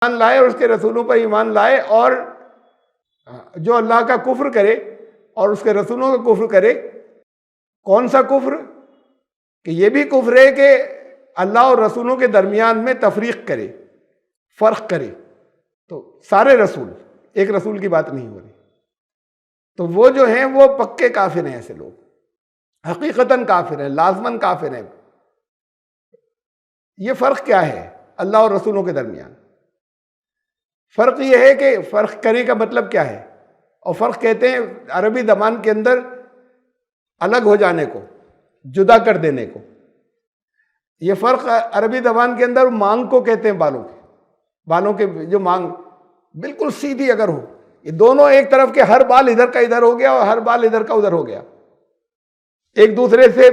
ईमान लाए और उसके रसूलों पर ईमान लाए, और जो अल्लाह का कुफ्र करे और उसके रसूलों का कुफ्र करे। कौन सा कुफ्र? कि ये भी कुफ्र है कि अल्लाह और रसूलों के दरमियान में तफरीक करे, फर्क करे। तो सारे रसूल, एक रसूल की बात नहीं हो रही। तो वो जो हैं वो पक्के काफिर हैं, ऐसे लोग हकीकतन काफिर हैं, लाजमन काफिर हैं। ये फर्क क्या है अल्लाह और रसूलों के दरमियान? फर्क ये है कि फर्क करने का मतलब क्या है, और फर्क कहते हैं अरबी ज़बान के अंदर अलग हो जाने को, जुदा कर देने को। ये फर्क अरबी ज़बान के अंदर मांग को कहते हैं, बालों के जो मांग बिल्कुल सीधी अगर हो, ये दोनों एक तरफ के, हर बाल इधर का इधर हो गया और हर बाल इधर का उधर हो गया, एक दूसरे से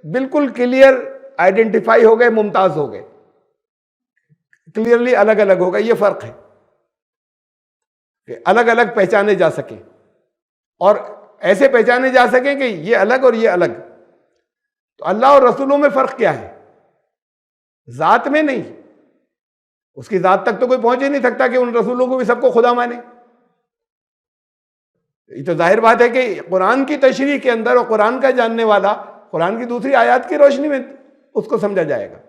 बिल्कुल क्लियर आइडेंटिफाई हो गए, मुमताज हो गए, क्लियरली अलग अलग हो गए। ये फर्क है कि अलग अलग पहचाने जा सके, और ऐसे पहचाने जा सके कि ये अलग और ये अलग। तो अल्लाह और रसूलों में फर्क क्या है? जात में नहीं, उसकी जात तक तो कोई पहुंच ही नहीं सकता कि उन रसूलों को भी सबको खुदा माने। ये तो जाहिर बात है कि कुरान की तशरीह के अंदर, और कुरान का जानने वाला कुरान की दूसरी आयत की रोशनी में उसको समझा जाएगा,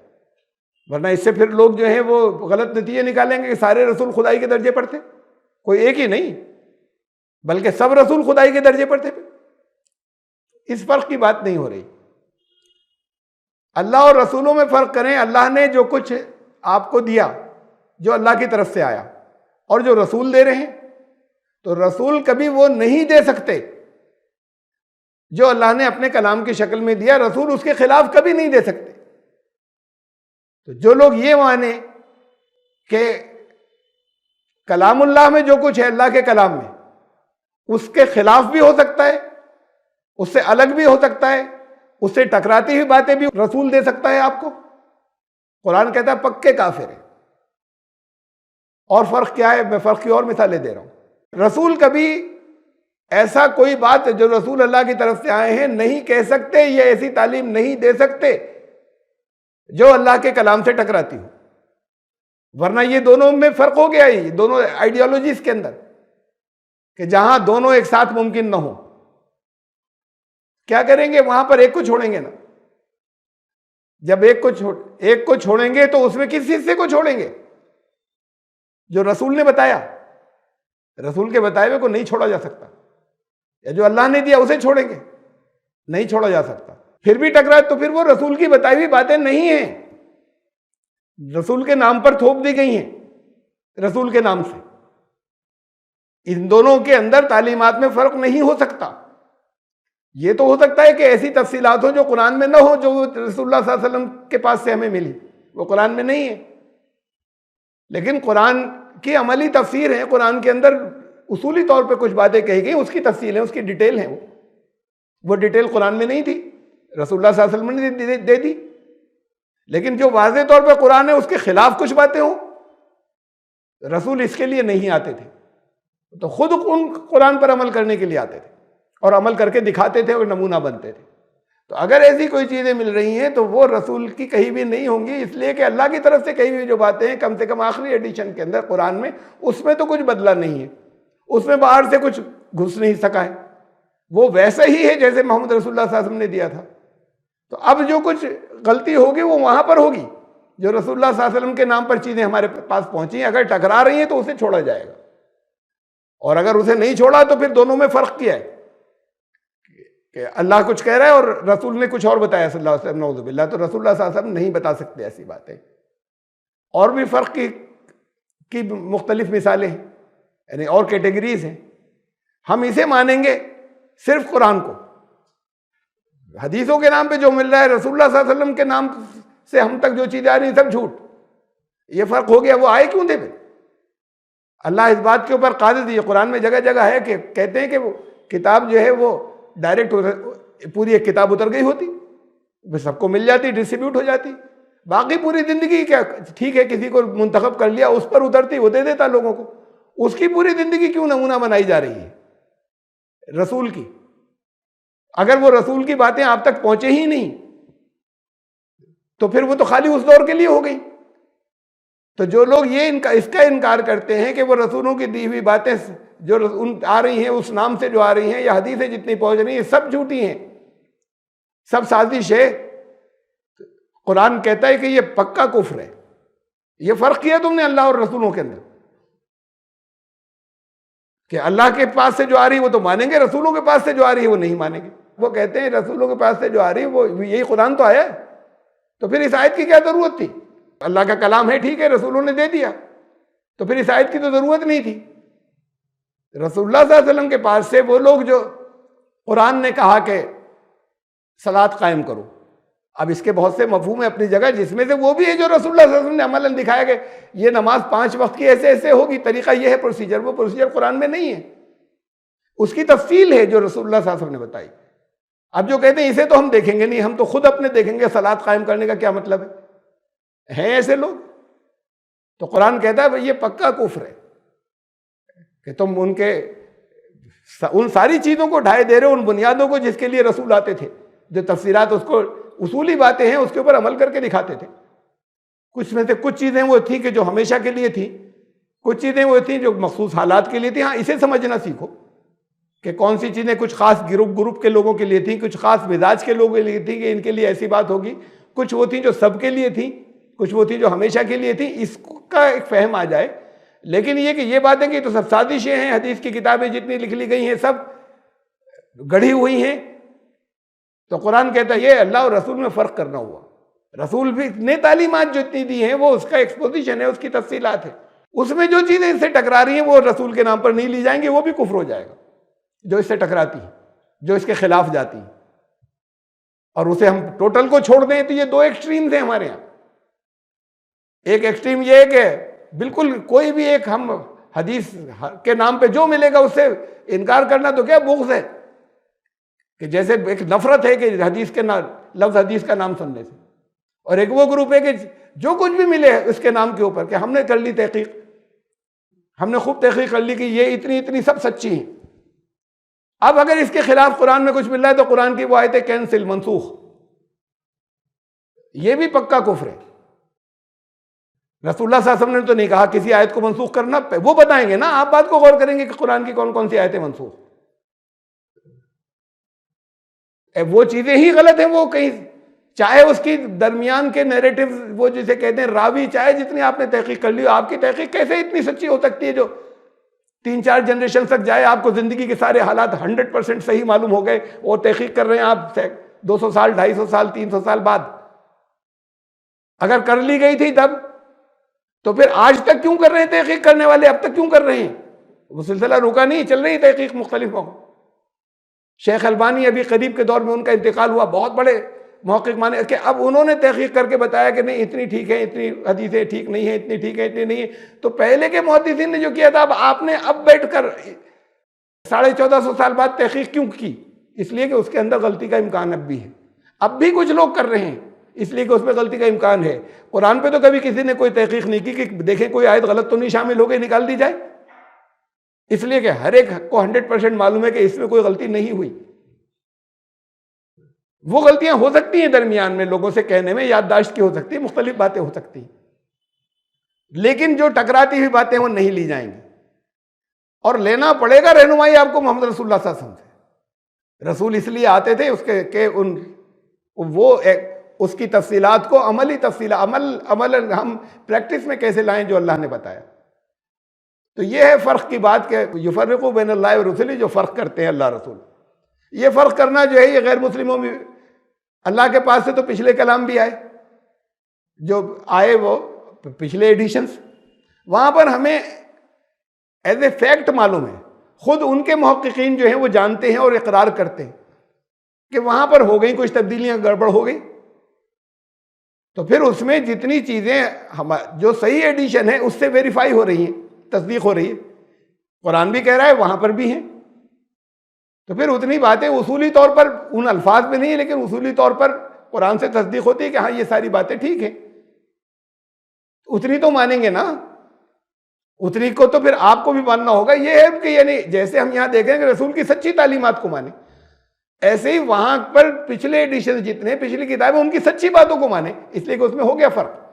वरना इससे फिर लोग जो है वो गलत नतीजे निकालेंगे कि सारे रसूल खुदाई के दर्जे पर थे। कोई एक ही नहीं, बल्कि सब रसूल खुदाई के दर्जे पर थे। इस फर्क की बात नहीं हो रही। अल्लाह और रसूलों में फर्क करें। अल्लाह ने जो कुछ आपको दिया, जो अल्लाह की तरफ से आया, और जो रसूल दे रहे हैं, तो रसूल कभी वो नहीं दे सकते जो अल्लाह ने अपने कलाम की शक्ल में दिया। रसूल उसके खिलाफ कभी नहीं दे सकते। तो जो लोग ये माने कि कलामुल्लाह में जो कुछ है अल्लाह के कलाम में, उसके खिलाफ भी हो सकता है, उससे अलग भी हो सकता है, उससे टकराती हुई बातें भी रसूल दे सकता है आपको, कुरान कहता है पक्के काफिर है। और फर्क क्या है? मैं फर्क की और मिसालें दे रहा हूं। रसूल कभी ऐसा कोई बात जो रसूल अल्लाह की तरफ से आए हैं नहीं कह सकते, ये ऐसी तालीम नहीं दे सकते जो अल्लाह के कलाम से टकराती हो, वरना ये दोनों में फर्क हो गया ही, दोनों आइडियोलॉजीज के अंदर, कि जहां दोनों एक साथ मुमकिन ना हो। क्या करेंगे? वहां पर एक को छोड़ेंगे ना। जब एक को छोड़ेंगे तो उसमें किस हिस्से को छोड़ेंगे? जो रसूल ने बताया। रसूल के बताए हुए को नहीं छोड़ा जा सकता, या जो अल्लाह ने दिया उसे छोड़ेंगे, नहीं छोड़ा जा सकता। फिर भी टकराए तो फिर वो रसूल की बताई हुई बातें नहीं है, रसूल के नाम पर थोप दी गई हैं, रसूल के नाम से। इन दोनों के अंदर तालीमात में फर्क नहीं हो सकता। ये तो हो सकता है कि ऐसी तफसीलात हो जो कुरान में ना हो, जो रसूलुल्लाह सल्लल्लाहु अलैहि वसल्लम के पास से हमें मिली, वो कुरान में नहीं है। लेकिन कुरान की अमली तफसीर है, कुरान के अंदर उसूली तौर पे कुछ बातें कही गई, उसकी तफसील है, उसकी डिटेल है। वो डिटेल कुरान में नहीं थी, रसूलुल्लाह सल्लल्लाहु अलैहि वसल्लम ने दे दी। लेकिन जो वाज़ेह तौर पे कुरान है उसके खिलाफ कुछ बातें हो, रसूल इसके लिए नहीं आते थे, तो खुद उन कुरान पर अमल करने के लिए आते थे और अमल करके दिखाते थे और नमूना बनते थे। तो अगर ऐसी कोई चीज़ें मिल रही हैं तो वो रसूल की कहीं भी नहीं होंगी, इसलिए कि अल्लाह की तरफ से कही हुई जो बातें हैं, कम से कम आखिरी एडिशन के अंदर कुरान में, उसमें तो कुछ बदला नहीं है, उसमें बाहर से कुछ घुस नहीं सका है, वो वैसा ही है जैसे मोहम्मद रसूलुल्लाह सल्लल्लाहु अलैहि वसल्लम ने दिया था। तो अब जो कुछ गलती होगी वो वहां पर होगी, जो रसूलुल्लाह सल्लल्लाहु अलैहि वसल्लम के नाम पर चीज़ें हमारे पास पहुंची, अगर टकरा रही हैं तो उसे छोड़ा जाएगा, और अगर उसे नहीं छोड़ा तो फिर दोनों में फर्क किया है कि अल्लाह कुछ कह रहा है और रसूल ने कुछ और बताया सल्लल्लाहु अलैहि वसल्लम, नऊज़ु बिल्लाह। तो रसूलुल्लाह सल्लल्लाहु अलैहि वसल्लम नहीं बता सकते ऐसी बातें। और भी फर्क की मुख्तलिफ मिसालें हैं, यानी और कैटेगरीज हैं। हम इसे मानेंगे सिर्फ कुरान को, हदीसों के नाम पे जो मिल रहा है, रसूलुल्लाह सल्लल्लाहु अलैहि वसल्लम के नाम से हम तक जो चीजें आ रही सब झूठ। ये फर्क हो गया। वो आए क्यों थे फिर? अल्लाह इस बात के ऊपर कादिर है, कुरान में जगह जगह है कि कहते हैं कि वो किताब जो है वो डायरेक्ट पूरी एक किताब उतर गई होती, सबको मिल जाती, डिस्ट्रीब्यूट हो जाती। बाकी पूरी जिंदगी क्या, ठीक है किसी को मुंतखब कर लिया, उस पर उतरती, वो दे देता लोगों को। उसकी पूरी जिंदगी क्यों नमूना बनाई जा रही है रसूल की? अगर वो रसूल की बातें आप तक पहुंचे ही नहीं तो फिर वो तो खाली उस दौर के लिए हो गई। तो जो लोग इसका इनकार करते हैं कि वो रसूलों की दी हुई बातें जो आ रही हैं उस नाम से जो आ रही हैं या हदीसें जितनी पहुंच रही हैं सब झूठी हैं, सब साजिश है, कुरान कहता है कि ये पक्का कुफ्र है। ये फर्क किया तुमने अल्लाह और रसूलों के अंदर कि अल्लाह के पास से जो आ रही है वो तो मानेंगे, रसूलों के पास से जो आ रही है वो नहीं मानेंगे। वो कहते हैं रसूलों के पास से जो आ रही है वो यही कुरान तो आया है, तो फिर इस आयत की क्या जरूरत थी? अल्लाह का कलाम है, ठीक है, रसूलों ने दे दिया, तो फिर इस आयत की तो जरूरत नहीं थी। रसूलुल्लाह सल्लल्लाहु अलैहि वसल्लम के पास से वो लोग जो कुरान ने कहा कि सलात कायम करो, अब इसके बहुत से मफहूम है अपनी जगह, जिसमें से वो भी है जो रसूलुल्लाह सल्लल्लाहु अलैहि वसल्लम ने अमलन दिखाया कि ये नमाज 5 वक्त की ऐसे ऐसे होगी, तरीका ये है, प्रोसीजर, वो प्रोसीजर कुरान में नहीं है, उसकी तफसील है जो रसूलुल्लाह सल्लल्लाहु अलैहि वसल्लम ने बताई। अब जो कहते हैं इसे तो हम देखेंगे नहीं, हम तो खुद अपने देखेंगे, सलात कायम करने का क्या मतलब है ऐसे लोग? तो कुरान कहता है भाई ये पक्का कुफ्र है कि तुम उन सारी चीजों को ढाए दे रहे हो, उन बुनियादों को जिसके लिए रसूल आते थे, जो तफसीरात उसको उसूली बातें हैं उसके ऊपर अमल करके दिखाते थे। कुछ में से कुछ चीजें वो थी कि जो हमेशा के लिए थी, कुछ चीजें वो थी जो मखसूस हालात के लिए थी। हाँ, इसे समझना सीखो कि कौन सी चीजें कुछ खास ग्रुप के लोगों के लिए थी, कुछ खास मिजाज के लोगों के लिए थी कि इनके लिए ऐसी बात होगी, कुछ वो थी जो सबके लिए थी, कुछ वो थी जो हमेशा के लिए थी, इसका एक फहम आ जाए। लेकिन ये कि ये बातें कि तो सब साजिशें हैं, हदीस की किताबें जितनी लिख ली गई हैं सब गढ़ी हुई हैं, तो कुरान कहता है ये अल्लाह और रसूल में फ़र्क करना हुआ। रसूल भी ने तालीमात जो इतनी दी हैं वो उसका एक्सपोजिशन है, उसकी तफसीलात है, उसमें जो चीज़ें इससे टकरा रही हैं वो रसूल के नाम पर नहीं ली जाएंगी, वो भी कुफ्र हो जाएगा जो इससे टकराती है, जो इसके खिलाफ जाती है। और उसे हम टोटल को छोड़ दें तो ये दो एक्सट्रीम्स हैं हमारे यहाँ। एक एक्सट्रीम ये है कि बिल्कुल कोई भी एक हम हदीस के नाम पे जो मिलेगा उससे इनकार करना, तो क्या बुग़्ज़ है कि जैसे एक नफरत है कि हदीस के लफ्ज़ हदीस का नाम सुनने से, और एक वो ग्रुप है कि जो कुछ भी मिले उसके नाम के ऊपर कि हमने कर ली तहकीक, हमने खूब तहकीक कर ली कि ये इतनी इतनी सब सच्ची हैं। अब अगर इसके खिलाफ कुरान में कुछ मिल रहा है तो कुरान की वो आयतें कैंसिल, मनसूख, ये भी पक्का कुफ्र है। रसूलुल्लाह सल्लल्लाहु अलैहि वसल्लम ने तो नहीं कहा किसी आयत को मनसूख करना, वो बताएंगे ना, आप बात को गौर करेंगे कि कुरान की कौन कौन सी आयतें मनसूख, वो चीजें ही गलत हैं, वो कहीं चाहे उसकी दरमियान के नैरेटिव वो जिसे कहते हैं रावी, चाहे जितनी आपने तहकीक कर ली, आपकी तहकीक कैसे इतनी सच्ची हो सकती है जो 3-4 जनरेशन तक जाए, आपको जिंदगी के सारे हालात 100% सही मालूम हो गए, और तहकीक कर रहे हैं आप 200 साल, 250 साल, 300 साल बाद। अगर कर ली गई थी तब, तो फिर आज तक क्यों कर रहे हैं तहकीक करने वाले, अब तक क्यों कर रहे हैं? वो सिलसिला रुका नहीं, चल रही तहकीक मुख्तलिफ मौक़ों। शेख अलबानी अभी करीब के दौर में उनका इंतकाल हुआ, बहुत बड़े मौक़िफ़ माने कि अब उन्होंने तहकीक करके बताया कि नहीं इतनी ठीक है, इतनी हदीसें ठीक नहीं है, इतनी ठीक है, इतनी नहीं है। तो पहले के मुहद्दिसीन ने जो किया था, अब आपने अब बैठकर 1450 साल बाद तहकीक क्यों की? इसलिए कि उसके अंदर गलती का इम्कान अब भी है, अब भी कुछ लोग कर रहे हैं, इसलिए कि उसमें गलती का इम्कान है। कुरान पे तो कभी किसी ने कोई तहकीक नहीं की कि देखें कोई आयत गलत तो नहीं शामिल हो गई, निकाल दी जाए, इसलिए कि हर एक को 100% मालूम है कि इसमें कोई गलती नहीं हुई। वो गलतियां हो सकती हैं दरमियान में, लोगों से कहने में, याददाश्त की हो सकती है, मुख्तलिफ बातें हो सकती हैं, लेकिन जो टकराती हुई बातें वो नहीं ली जाएंगी। और लेना पड़ेगा रहनुमाई आपको मोहम्मद रसूलुल्लाह सल्लल्लाहु अलैहि वसल्लम से। रसूल इसलिए आते थे उसके के उसकी तफसीलात को अमली तफसील अमल हम प्रैक्टिस में कैसे लाएं जो अल्लाह ने बताया। तो ये है फ़र्क की बात कि युफ़र्रिक़ु बैन अल्लाहि व रसूलिही, जो फ़र्क करते हैं अल्लाह रसूल, ये फ़र्क करना जो है ये गैर मुस्लिमों में, अल्लाह के पास से तो पिछले कलाम भी आए, जो आए वो पिछले एडिशंस, वहाँ पर हमें एज ए फैक्ट मालूम है, खुद उनके मुहक्किकीन जो हैं वो जानते हैं और इकरार करते हैं कि वहाँ पर हो गई कुछ तब्दीलियाँ, गड़बड़ हो गई। तो फिर उसमें जितनी चीज़ें हम जो सही एडिशन है उससे वेरीफाई हो रही हैं, तस्दीक हो रही है, कुरान भी कह रहा है वहाँ पर भी हैं, तो फिर उतनी बातें उसूली तौर पर उन अल्फाज में नहीं है, लेकिन उसूली तौर पर कुरान से तस्दीक होती है कि हाँ ये सारी बातें ठीक है, उतनी तो मानेंगे ना, उतनी को तो फिर आपको भी मानना होगा। ये है कि यानी जैसे हम यहाँ देखें कि रसूल की सच्ची तालीमात को माने, ऐसे ही वहां पर पिछले एडिशन जितने पिछली किताबें उनकी सच्ची बातों को माने, इसलिए कि उसमें हो गया फर्क।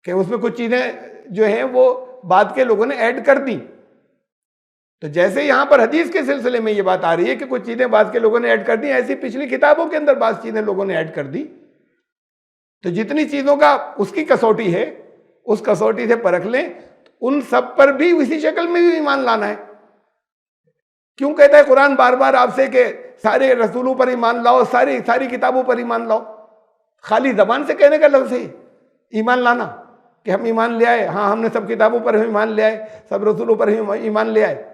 कि उसमें कुछ चीजें जो हैं वो बाद के लोगों ने ऐड कर दी। तो जैसे यहां पर हदीस के सिलसिले में ये बात आ रही है कि कुछ चीजें बाद के लोगों ने ऐड कर दी, ऐसी पिछली किताबों के अंदर बाद चीजें लोगों ने ऐड कर दी। तो जितनी चीजों का उसकी कसौटी है, उस कसौटी से परख लें, उन सब पर भी उसी शक्ल में भी ईमान लाना है। क्यों कहता है कुरान बार बार आपसे कि सारे रसूलों पर ईमान लाओ, सारी किताबों पर ईमान लाओ? खाली जबान से कहने का लफ्ज है ईमान लाना कि हम ईमान ले आए, हाँ हमने सब किताबों पर ईमान ले आए, सब रसूलों पर ईमान ले आए।